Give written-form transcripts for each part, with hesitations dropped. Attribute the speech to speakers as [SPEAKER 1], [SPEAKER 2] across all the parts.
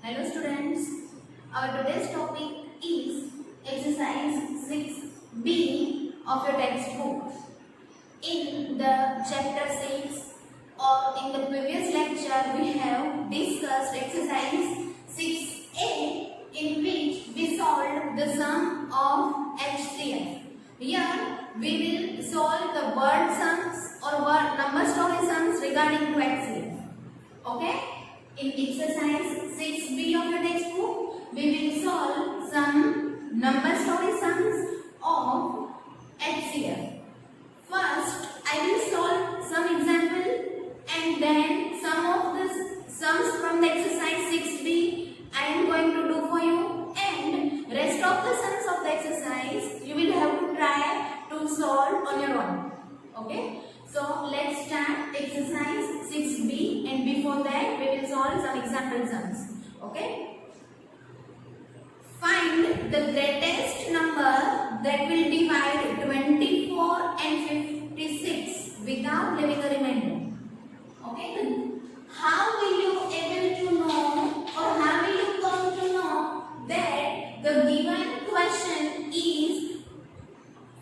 [SPEAKER 1] Hello students, our today's topic is exercise 6B of your textbook. In the chapter 6 or in the previous lecture we have discussed exercise 6A in which we solved the sum of HCF. Here we will solve the word sums or word number story sums regarding to HCF. Okay? In exercise 6B of your textbook, we will solve some number story sums of HCF. First, I will solve some example and then some of the sums from the exercise 6B I am going to do for you, and rest of the sums of the exercise you will have to try to solve on your own. Okay? So let's start exercise 6B, and before that we will solve some example sums. Okay? Find the greatest number that will divide 24 and 56 without leaving a remainder. Okay? How will you able to know, or how will you come to know that the given question is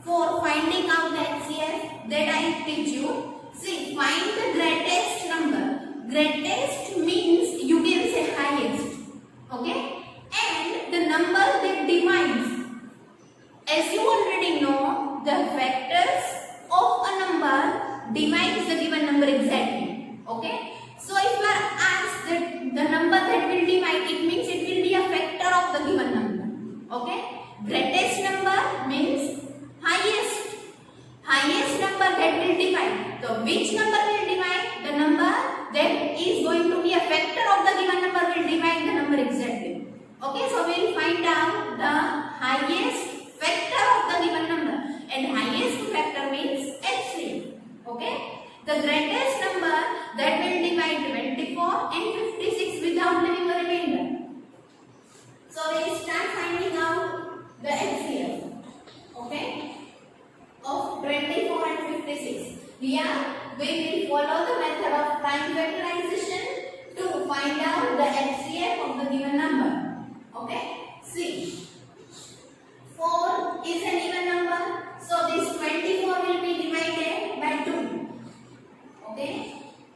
[SPEAKER 1] for finding out the HCF that I teach you? See, find the greatest number. Greatest means you can say highest. Okay? And the number that divides. As you already know, the factors of a number divides the given number exactly. Okay? So if you are asked that the number that will divide, it means it will be a factor of the given number. Okay? Greatest number means highest. Highest number that will divide. So which number will divide? The number that is going to be a factor of the given number will divide the number exactly. Okay, so we will find out the highest factor of the given number, and highest factor means HCF. Okay, the greatest number that will divide 24 and 56 without leaving a remainder. So we will start finding out the HCF. Okay, of 24 and 56. Here we will follow the method of prime factorization to find out the HCF of the given number. Okay, see, 4 is an even number, so this 24 will be divided by 2. Okay,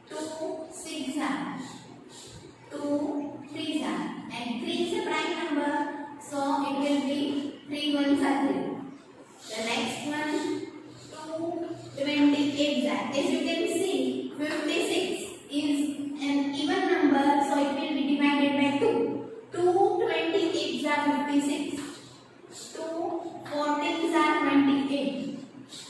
[SPEAKER 1] 2 6 are, 2 3 are, and 3 is a prime number, so it will be 3 1s are 3. The next one, 2 28 are. As you can see, 56 is an even number, so it will be divided by 2. 2 28 are 56. 2 14s are 28.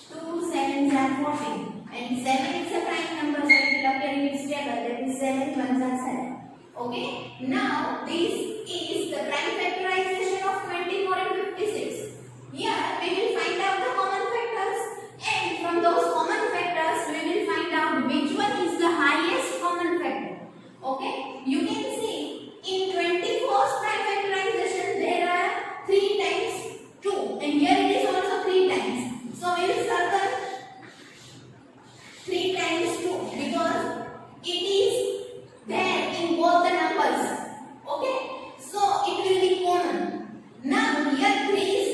[SPEAKER 1] 2 7s are 14. And 7 is a prime number, so it will appear in its table. That is 7 1s are 7. Okay. Now this is the prime factorization of 24 and 56. Here we will find out the common factors, and from those common factors we will find out which one is the highest common factor. Okay, you can see in 24's prime factorization there are 3 times 2, and here it is also 3 times. So we will circle 3 times 2 because it is there in both the numbers. Okay, so it will be common. Now here 3 is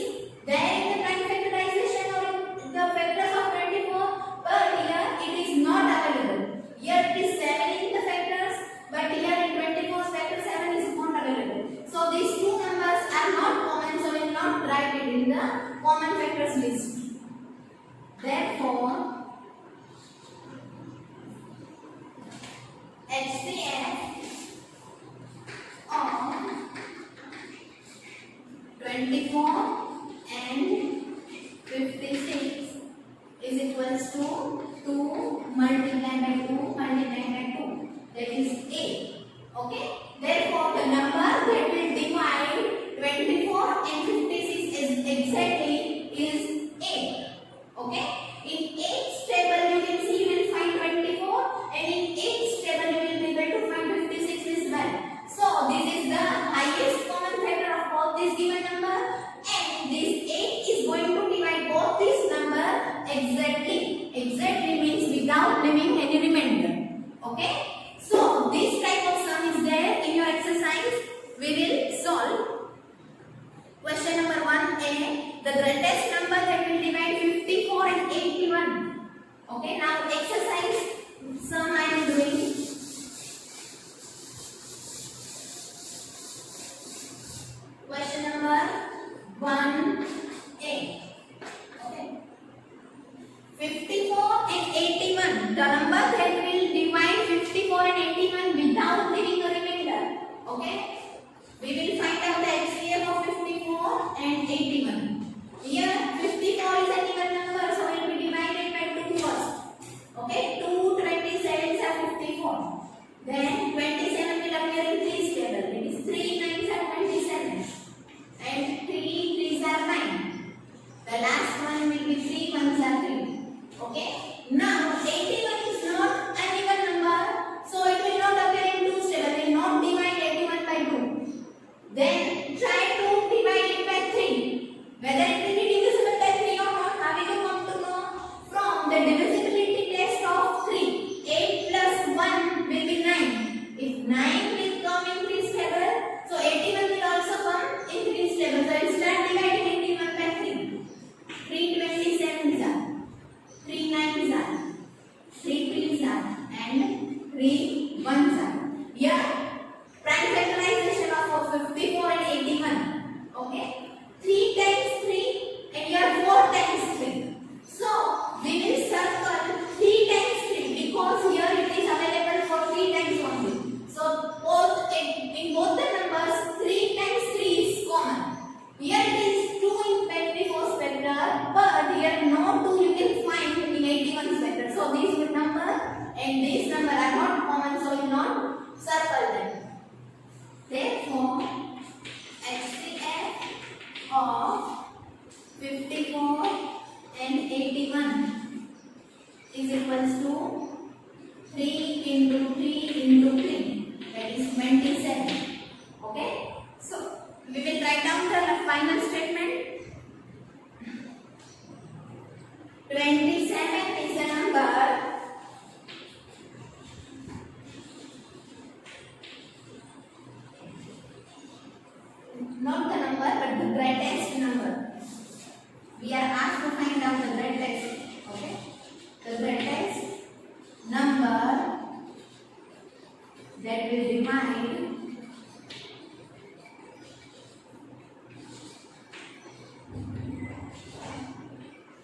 [SPEAKER 1] there in the prime factorization or in the factors of 24, but here it is not available. Here it is 7 in the factors, but here in 24's factor 7 is not available. So these two numbers are not common, so we will not write it in the common factors list. Therefore, HCF of 24 and 56 is equals to 2 multiplied by 2 multiplied by 2. That is 8. Okay. Therefore, the number that will divide 24 and 56 is exactly is 8. Okay. In 8's table you can see you will find 24, and in 8's table you will be able to find 56 as well. So this is the highest common factor of both this given number, and this 8 is going to divide both this number exactly. Exactly means without leaving any remainder. Okay. So this type of sum is there in your exercise. We Question number 1a. The greatest number that will divide 54 and 81. Okay, now exercise some I am doing. Question number 1a. Okay. 54 and 81. The number that will divide 54 and 81 without leaving a remainder. Okay. We will find out the HCF of 54 and 81. Here 54 is an even number, so it will be divided by 2 first. Okay, 2 27s are 54. Then 27 will appear in 3's table. It is 3 9s are 27. And 3 3s are 9. The last one will be 3 1s are 3. Okay, now 81 is not an even number, so it will not appear in 2's table. It will not divide 81 by 2. Then try to divide it by 3. Whether it will be divisible by 3 or not, how will you come to know? From the divisibility test of 3. 8 plus 1 will be 9. If 9 will come in 3's table, so 81 will also come in 3's table. So I will start dividing 81 by 3. 3 27s are, 3 9s are, 3 3s are, and 3 1s are. Here prime factorization of 54 and 81. Okay, 3 times 3 and here 4 times 3. So we will circle 3 times 3 because here it is available for 3 times only. So in both the numbers 3 times 3 is common. Here it is 2 in 54's factor, but here no 2 you can find in 81's factor. So these number and this number are not common, so you will not circle them. Therefore, HCF of 54 and 81 is equals to 3 into 3 into 3, that is 27. Okay, so we will write down the final statement. 27 is a number not the number but the greatest number. We are asked to find out the greatest. Okay, the greatest number that will divide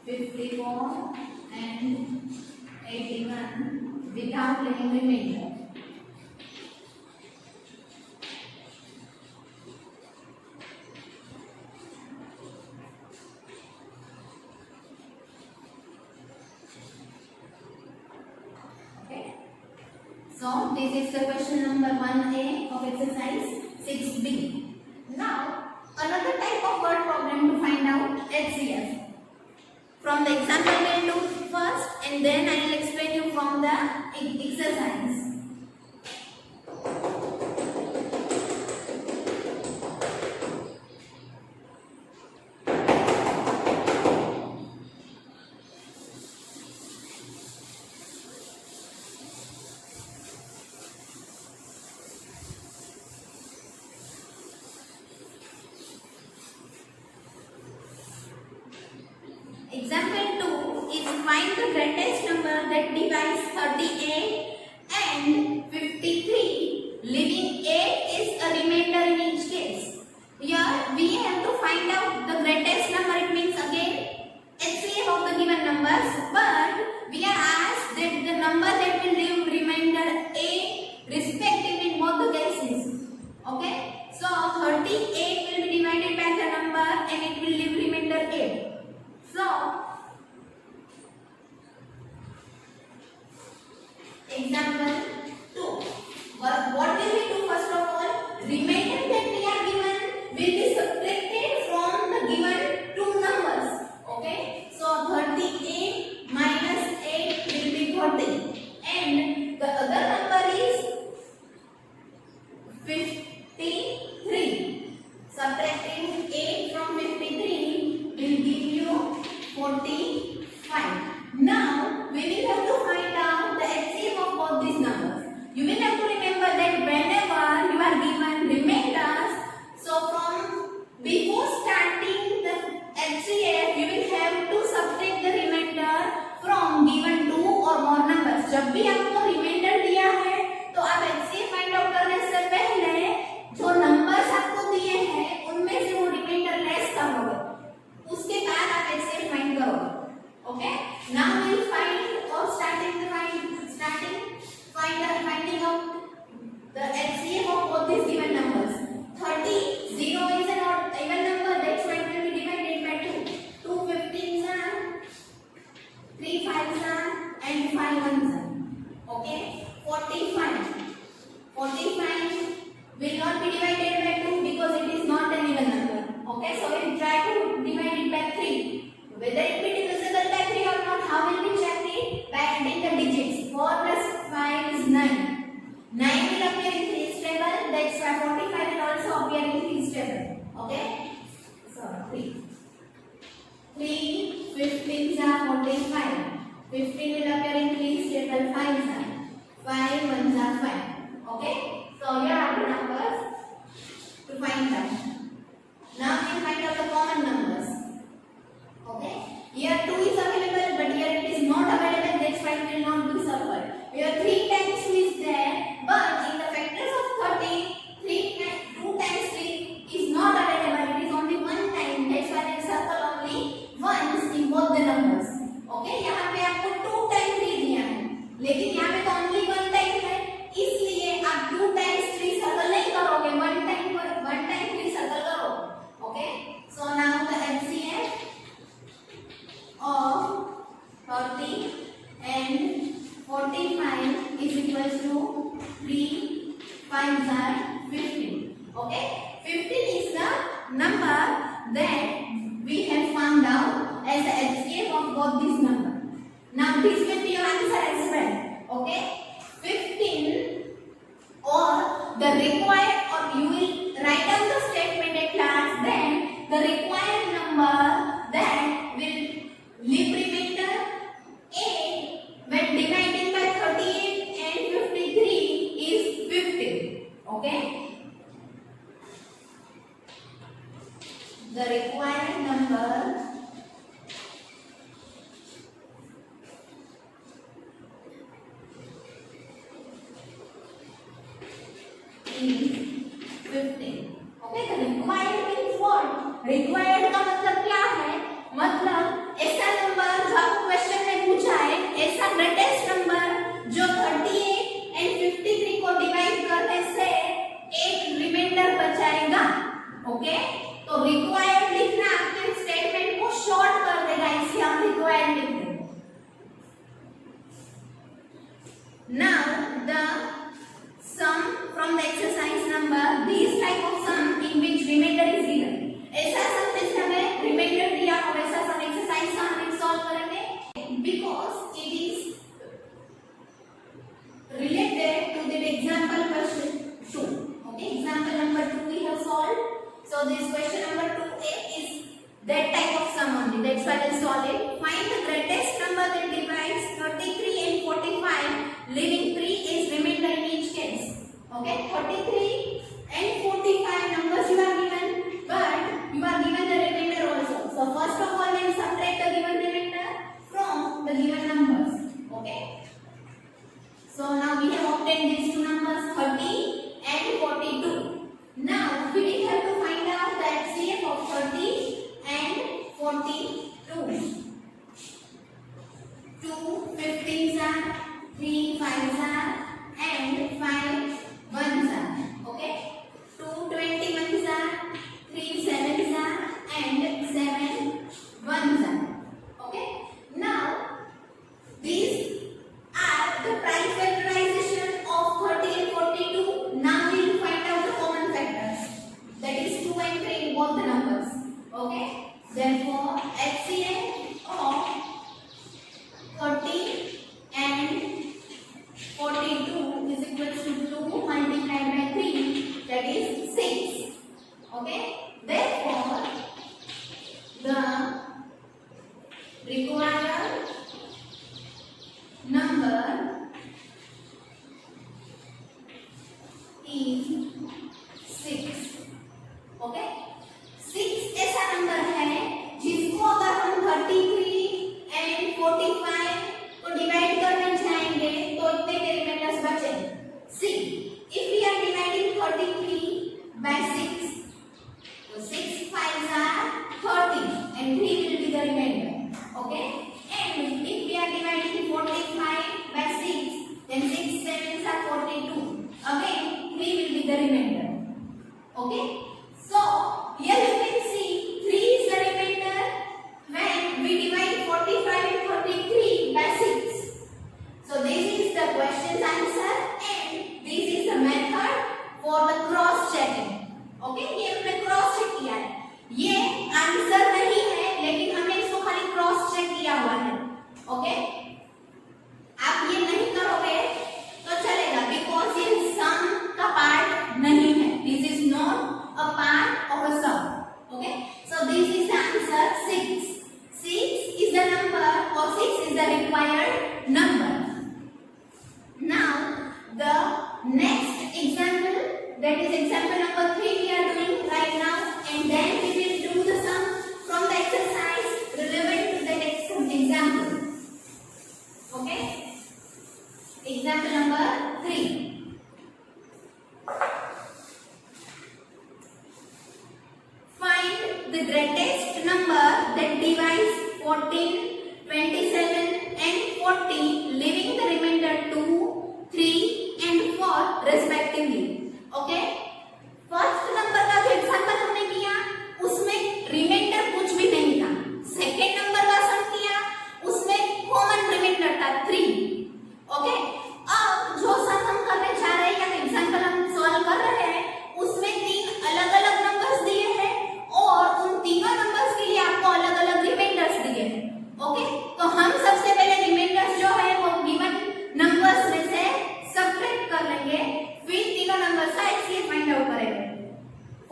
[SPEAKER 1] 54 and 81 without leaving remainder. So this is the question number 1a of exercise 6b. Now another type of word problem to find out HCF. From the example we will do first and then I will explain you from the exercise. Example 2 is find the greatest number that divides 38 and 53, leaving 8 is a remainder in each case. Here we have to find out the greatest number. It means again HCF of the given numbers, but we are asked that the number that will leave remainder 8 respectively in both the cases. Okay, so 38 will be divided by the number and it will leave remainder 8. So, example divided by 2 because it is not an even number. Okay, so we try to divide it by 3. Whether it be divisible by 3 or not, how will we check it? By adding the digits. 4 plus 5 is 9. 9 will appear in 3's table. That's why 45 will also appear in 3's table. Okay, so 3. 3 15s are 45. 15 will appear in 3's table. 5s are 5 1s are 5. Okay, so here are the numbers to find that. Now we find out the common numbers. Okay, here 2 is available, but here it is not available. That's why it will not be circled. Here 3 times 2 is there, but in the factors of 30, 2 times 3 is not available. It is only 1 time. That's why they circle only once in both the numbers. Okay, यहाँ पे आपको 2 time 3 दिया है, लेकिन यहाँ पे तो only 1 time है, इसलिए आप 2 टाइम्स 3 सर्कल नहीं करोगे, 1 टाइम 3 सर्कल करो. Okay, so now the LCM of 30 and 45 is equal to 3 5s are 15. Okay, 15 is the number that we have found out as the LCM of both these numbers. Now this will be your answer as well. Okay, 15 or the required, or you will write down the statement at last, then the required number that will leave remainder 8 when divided by 38 and 53 is 15. Okay, the required number is 15. Okay, the required means what? Required का मतलब क्या है? मतलब ऐसा number जो आपको question में पूछा है, ऐसा ग्रेटेस्ट नंबर जो 38 and 53 को डिवाइड करने से एक रिमाइंडर बचाएगा. ओके, तो रिक्वायर्ड लिखना आपके स्टेटमेंट को शॉर्ट कर देगा, इसलिए हम रिक्वायर्ड लिख देंगे. Now the sum from the exercise number, these type of sum in which remainder is given. ऐसा सम जिसमें हमें रिमाइंडर दिया हो, ऐसा सम एक्सरसाइज का हम सॉल्व करेंगे because it is related to the example question 2. Okay, example number 2 we have solved. So this question number 2a is that type of sum only. That's why we'll solve it. Find the greatest number that divides 33 and 45, leaving 3 is remainder in each case. Okay, 33 and 45 numbers you are given, but you are given the remainder also. So first of all, we'll subtract the given remainder from the given numbers. Okay, so now we have obtained these two numbers 30 and 42. Now we will have to find out the HCF of 30 and 42. 2 15s are, 3 5s are, and 5 1s are. Okay, 2 21s are, 3 7s are, and 7 1s are. Okay, now these are the price factorization of 30 and 42. Now we will find out the common factors, that is 2 and 3 in both the numbers. Okay, therefore HCF of 30 and 42 is equal to 2 multiplied by 3, that is 6. Okay, therefore the required number is 6. Okay, 6 ऐसा number है जिसको अगर हम 33 and 45 को divide करने जाएंगे तो इतने के रिमाइंडर्स बचे. See, if we are dividing 33 by 6, so 6 5s are 30 and 3 will be the remainder. Okay, and if we are dividing 45 by 6, then 6 7s are 42. Again 3 will be the remainder. Okay, so here you can see 3 is the remainder when we divide 45 and 33 by 6. So this is the question's answer and this is the method for the cross checking. example number 3 we are doing right now, and then we will do the sum from the exercise relevant to that example. Okay, example number 3. Find the greatest number that divides 14, 27 and 40, leaving the remainder 2, 3 and 4 respectively. Okay, first number का जो example हमने किया उसमें reminder कुछ भी नहीं था. Second number का सम किया उसमें कॉमन रिमाइंडर था 3. ओके, अब जो सम हम करने जा रहे हैं या एग्जांपल हम सॉल्व कर रहे हैं उसमें 3 अलग-अलग नंबर्स दिए हैं और उन तीनों नंबर्स के लिए आपको अलग-अलग रिमाइंडर्स दिए हैं. ओके, तो हम सबसे पहले रिमाइंडर्स जो है वो गिवन नंबर्स में से सबट्रैक्ट कर लेंगे, फिर तीनों नंबर्स का एक्सचेंज फाइंड आउट करेंगे.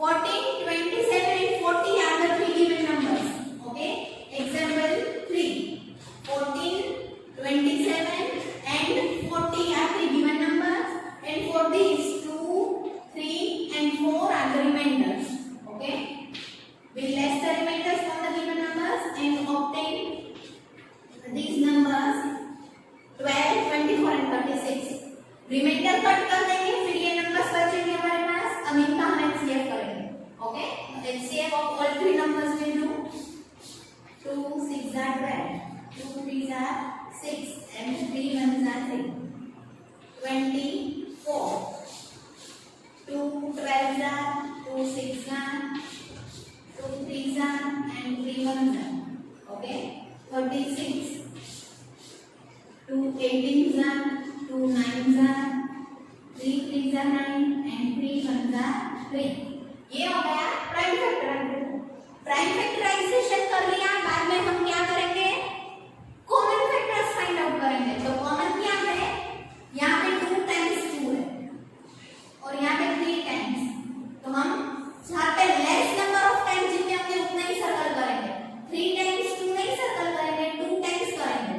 [SPEAKER 1] 14, 27 and 40 are the three given numbers. Okay, example 3. 14, 27 and 40 are the given numbers, and for these 2, 3 and 4 are the remainders. Okay, we less the remainders from the given numbers and obtain these numbers 12, 24 and 36. Reminder cut कर देंगे, फिर ये numbers बचेंगे हमारे पास. अब इनका हम HCF करेंगे. Okay, HCF of all three numbers will do 2 6 are 12, 2 3s are 6 and 3 1s are 3. 24, 2 12s are 2 6s are 2 3s are and 3 1s are. Okay, 36, 2 18s are 2 9s are 3 3s are 9 and 3 1s are 3. ये हो गया prime factorisation. Prime factorisation कर लिया, बाद में हम क्या करेंगे, कॉमन फैक्टर्स फाइंड आउट करेंगे. तो कॉमन क्या है, यहाँ पे 2 टाइम्स 2 है और यहाँ पे 3 टाइम्स. तो हम जहाँ पे लेस नंबर ऑफ टाइम्स जितने होंगे उतना ही सर्कल करेंगे. 3 टाइम्स 2 नहीं सर्कल करेंगे, 2 टाइम्स करेंगे.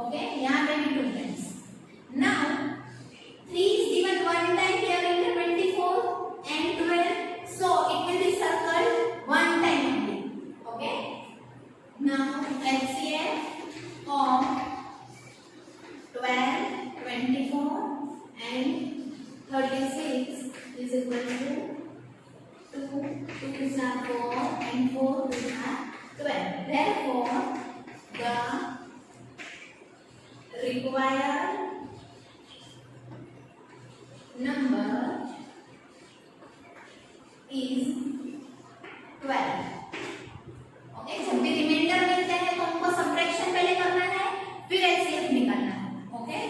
[SPEAKER 1] ओके, यहाँ पे भी 2 times. Now 3 is given one time here in the 24 and 12, so it will be circled one time only. Okay, now HCF of 12, 24 and 36 is equal to 2 2s are 4 and 4 2s are 12. Therefore the required number is 12. Okay, जब भी reminder मिलते हैं तो उनको subtraction पहले करना है, फिर एचसीएफ निकालना है. Okay,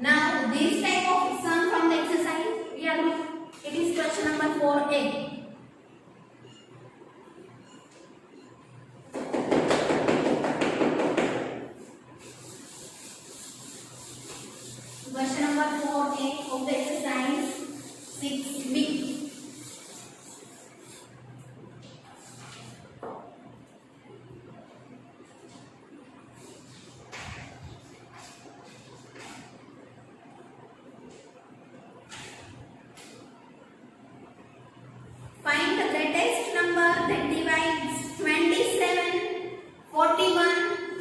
[SPEAKER 1] now this type of sum from the exercise we are doing. It is question number 4a. Question number 4a of the exercise 6b. Find the greatest number that divides 27, 41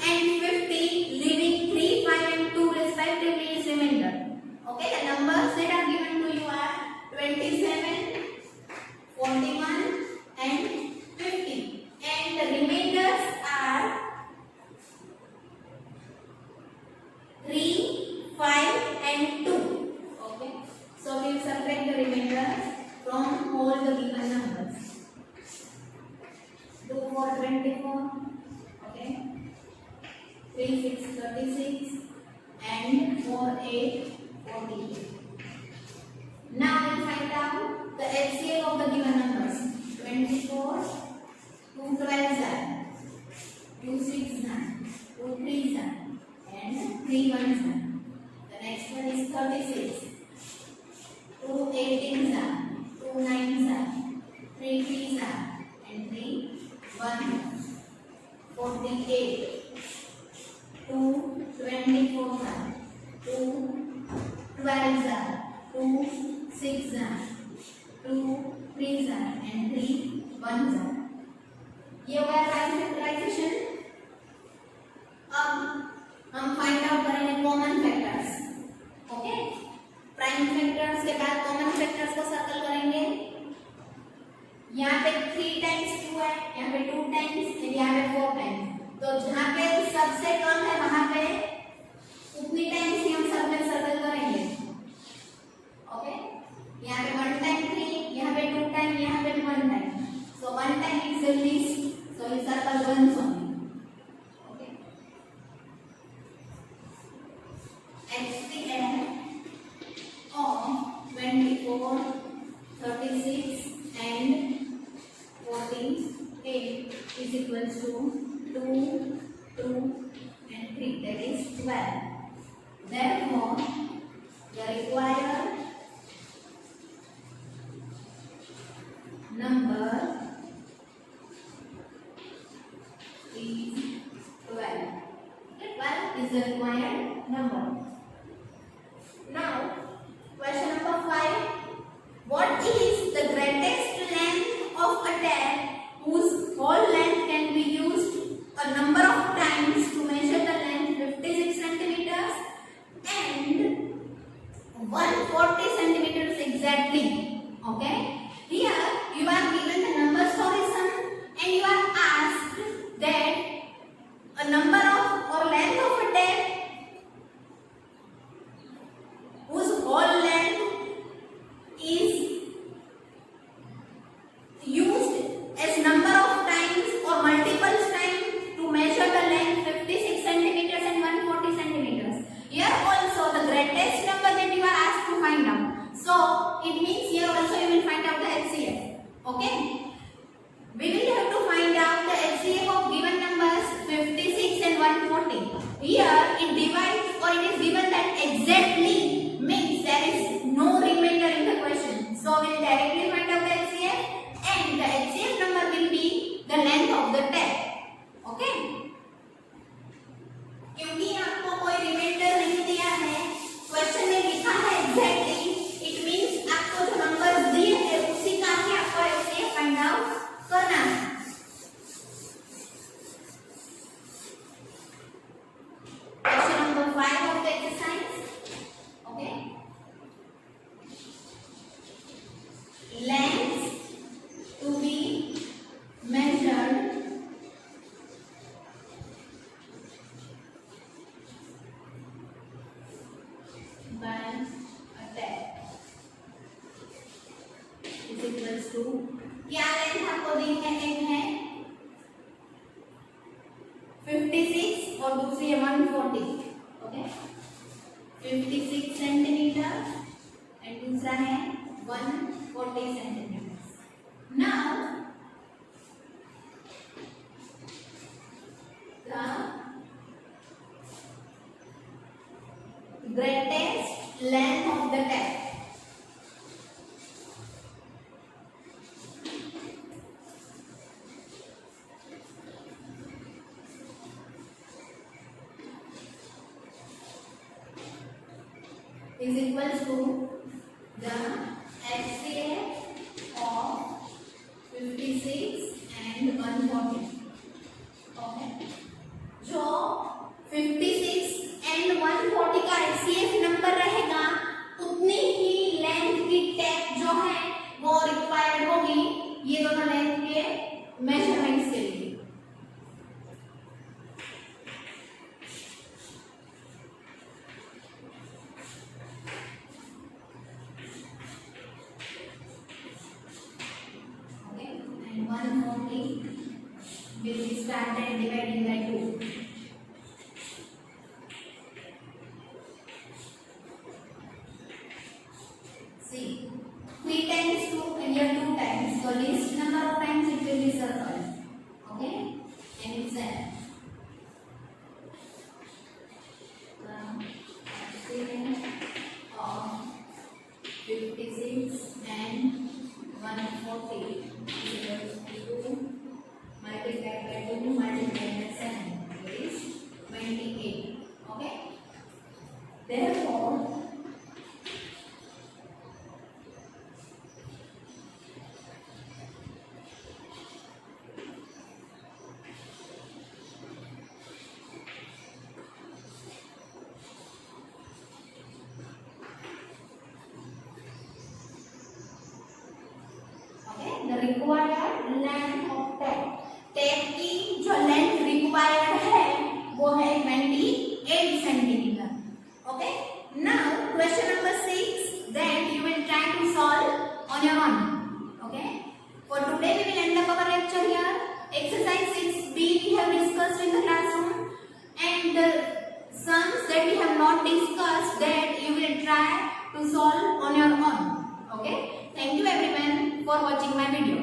[SPEAKER 1] and 50, leaving 3, 5 and 2 respectively is remainder. Okay, the numbers that are given to you are 27, 41 and 50, and the remainders are 3, 5 and 2. Okay, so we will subtract the remainders from all the given numbers. 2 4 24. Okay, 3 6 36 and 4 8 48. Now we will find out the HCF of the given numbers. 24, 2 12s are, 2 6s are, 2 3s are and 3 1s are. The next one is 36. 2 18s are, 2 9s are, 3 3s are and 3 1s are. 48. 2 24s are, 2 12s are, 2 6s are 1 है। ये हो गया prime factorization. अब हम find out करेंगे common factors. Okay, prime factors के बाद common factors को सर्कल करेंगे। यहाँ पे 3 टाइम्स 2 है, यहाँ पे 2 टाइम्स, यहाँ पे 4 टाइम्स। तो जहाँ पे सबसे कम है वहां पे उतनी टाइम्स ही हम सब में सर्कल करेंगे। ओके, यहाँ पे 1 टाइम 3, यहाँ पे 2 टाइम, यहाँ पे 1 time. So 1 time is the least, so we circle once only. Okay, HCl of 24, 36 and 48 is equals to 2, 2 and 3, that is 12. Therefore, the required number is 12. Okay, 12 is the required number. Now, question number 5. What is the greatest length of a tap whose whole length can be used a number of times to measure the length 56 centimeters and 140 centimeters exactly? Okay, here you are given the number solution and you are asked that a number of or length of a tap whose whole length is used as number of times or multiple times to measure the length 56 centimeters and 140 centimeters. Here also the greatest number that you are asked to find out. So it means here also you will find out the HCF. Okay, we will have to find out the HCF of given numbers 56 and 140. Here it divides or it is given that exactly, means there is no remainder in the question. So we will directly find out the HCF and the HCF number will be the length of the tap. Okay, क्योंकि आपको कोई reminder नहीं दिया है, question में लिखा है exactly, it means आपको जो नंबर्स दिए हैं उसी का ही आपको HCF फाइंड आउट करना है। Question number 5 of the exercise. Okay, lengths to be measured by a tap is equals to, क्या लेंथ आपको दी है? एक है 56 और दूसरी है 140. ओके, 56 सेंटीमीटर एंड दूसरा है 140 centimetre. Now the greatest length of the tap is equals to the HCF of 56 and 140. Okay, जो 56 and 140 का HCF नंबर रहेगा उतनी ही लेंथ की टैप जो है वो रिक्वायर्ड होगी ये दोनों लेंथ के मेजरमेंट्स के लिए. And 140 will be started dividing by 2. See, 3 times 2 and here 2 times. So least number of times it will be circled. Okay, and it's there. Of 56 and 140 is equals to 2 multiplied by 2 multiplied by 7, that is 28. Okay, therefore required length of tap. Tap की जो length required है वो है 28 centimetre. Okay. Now question number 6 that you will try to solve on your own. Okay. For today we will end up our lecture here. Exercise 6B we have discussed in the classroom, and the sums that we have not discussed that you will try to solve on your own. Okay. Thank you everyone for watching my video.